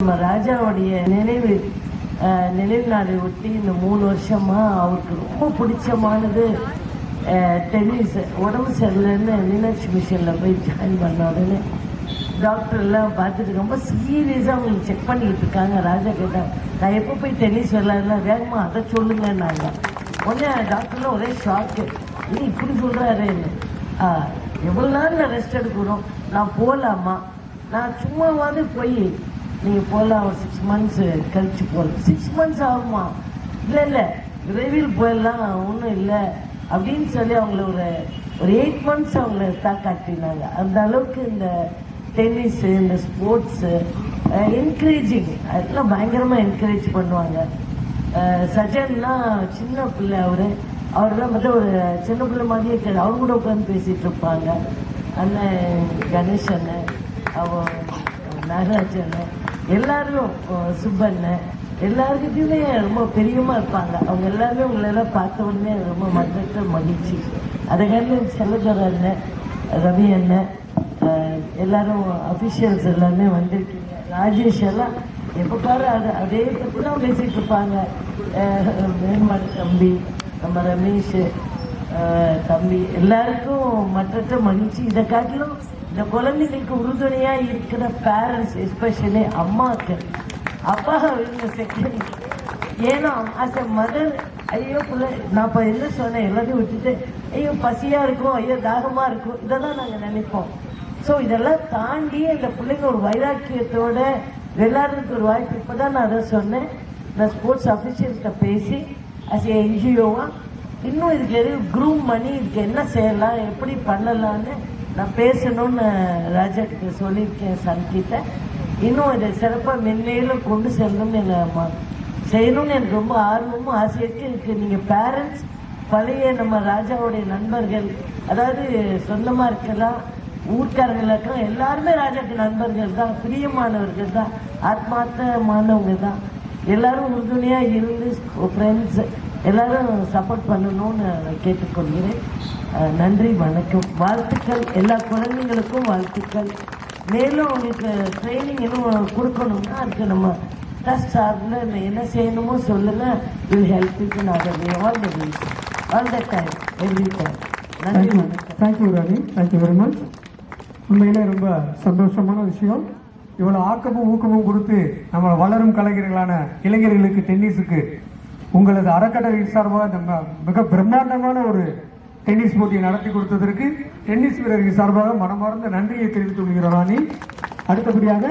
நம்ம ராஜாவுடைய நினைவு நாளை ஒட்டி இந்த 3 வருஷமா அவருக்கு ரொம்ப பிடிச்சமானது டென்னிஸ். உடம்பு சரியில்லைன்னு மீனாட்சி மிஷனில் போய் ஜாயின் பண்ண உடனே டாக்டர் எல்லாம் பார்த்துட்டு ரொம்ப சீரியஸாக அவங்களுக்கு செக் பண்ணிக்கிட்டு இருக்காங்க. ராஜா கேட்டாங்க, நான் எப்போ போய் டென்னிஸ் விளையாடலாம், வேகமாக அதை சொல்லுங்கன்னாங்க. உடனே டாக்டர்லாம் ஒரே ஷாக்கு, நீ இப்படி சொல்கிறாருன்னு. எவ்வளோ நாள் ரெஸ்ட் எடுக்கணும், நான் போகலாமா, நான் சும்மாவாது போய் நீங்கள் போகலாம், ஒரு 6 months கழிச்சு போகலாம். 6 months ஆகுமா? இல்லை விரைவில் போயிடலாம், ஒன்றும் இல்லை அப்படின்னு சொல்லி அவங்கள ஒரு 8 months அவங்கள காட்டினாங்க. அந்த அளவுக்கு இந்த டென்னிஸு, இந்த ஸ்போர்ட்ஸு என்கரேஜிங், அதெல்லாம் பயங்கரமாக என்கரேஜ் பண்ணுவாங்க. சஜன்னா சின்ன பிள்ளை, அவரெல்லாம் பார்த்தா ஒரு சின்ன பிள்ளை மாதிரியே கிடையாது. அவங்க கூட உட்காந்து பேசிகிட்டு இருப்பாங்க. அண்ணன் கணேஷ் அண்ணன், நாகராஜ் அண்ணன், எல்லாரும் சுப்பண்ணன், எல்லாருக்கிட்டையுமே ரொம்ப பெரியமாக இருப்பாங்க. அவங்க எல்லாருமே உங்களெல்லாம் பார்த்த உடனே ரொம்ப மகிழ்ச்சி. அதுக்காக செல்லதுரை அண்ணன், ரவி அண்ணன், எல்லாரும் அஃபிஷியல்ஸ் எல்லாமே வந்திருக்கீங்க. ராஜேஷ் எல்லாம் எப்போ பாரு அதே பற்றி தான் பேசிகிட்டு இருப்பாங்க. மேம்பாடு தம்பி, நம்ம ரமேஷ் தம்பி, எல்லாருக்கும் மற்ற மகிழ்ச்சி. இதை காட்டிலும் இந்த குழந்தைங்களுக்கு உறுதுணையாக இருக்கிற பேரண்ட்ஸ், எஸ்பெஷலி அம்மாவுக்கு, அப்பா இந்த செகண்ட். ஏன்னா ஆஸ் எ மதர், ஐயோ பிள்ளை, நான் இப்போ என்ன சொன்னேன், எல்லாத்தையும் விட்டுட்டு ஐயோ பசியாக இருக்கும், ஐயோ தாகமாக இருக்கும், இதெல்லாம் நாங்கள் நினைப்போம். ஸோ இதெல்லாம் தாண்டி இந்த பிள்ளைங்க ஒரு வைராக்கியத்தோட விளையாடுறதுக்கு ஒரு வாய்ப்பு. இப்போ தான் நான் அதை சொன்னேன், நான் ஸ்போர்ட்ஸ் அஃபிஷியல்கிட்ட பேசி அஸ் ஏ என்ஜிஓவாக இன்னும் இதுக்கு குரூம் பண்ணி இதுக்கு என்ன செய்யலாம், எப்படி பண்ணலான்னு நான் பேசணும்னு ராஜா கிட்ட சொல்லியிருக்கேன். சன்கிட்ட இன்னும் இதை சிறப்பாக மென்மேலும் கொண்டு செல்லணும்னு என்ன செய்யணும்னு எனக்கு ரொம்ப ஆர்வமும் ஆசையாக இருக்குது. நீங்கள் பேரண்ட்ஸ், பழைய நம்ம ராஜாவுடைய நண்பர்கள், அதாவது சொந்தமாக இருக்கலாம், ஊர்க்காரங்களுக்கும் எல்லாருமே ராஜாக்கு நண்பர்கள் தான், பிரியமானவர்கள் தான், ஆத்மார்த்தமானவங்க தான். எல்லாரும் உறுதுணையாக இருந்து ஃப்ரெண்ட்ஸ் எல்லாரும் சப்போர்ட் பண்ணணும்னு கேட்டுக்கொள்கிறேன். நன்றி, வணக்கம், வாழ்த்துக்கள். எல்லா குழந்தைங்களுக்கும் வாழ்த்துக்கள். மேலும் அவங்களுக்கு ட்ரைனிங் இன்னும் கொடுக்கணும்னா அதுக்கு நம்ம ட்ரஸ்ட் சார்பில் என்ன செய்யணுமோ சொல்லுங்கள். Will help you in other way, all the time, every time. நன்றி, வணக்கம். தேங்க்யூ ராணி, தேங்க்யூ வெரி மச். உண்மையிலே ரொம்ப சந்தோஷமான விஷயம். இவ்வளோ ஆக்கமும் ஊக்கமும் கொடுத்து நம்ம வளரும் கலைஞர்களான இளைஞர்களுக்கு டென்னிஸுக்கு உங்களது அறக்கட்டளை சார்பாக மிக பிரம்மாண்டமான ஒரு டென்னிஸ் போட்டியை நடத்தி கொடுத்ததற்கு டென்னிஸ் வீரர்கள் சார்பாக மனமார்ந்த நன்றியை தெரிவித்துக் கொள்கிறோம் ராணி. அடுத்தபடியாக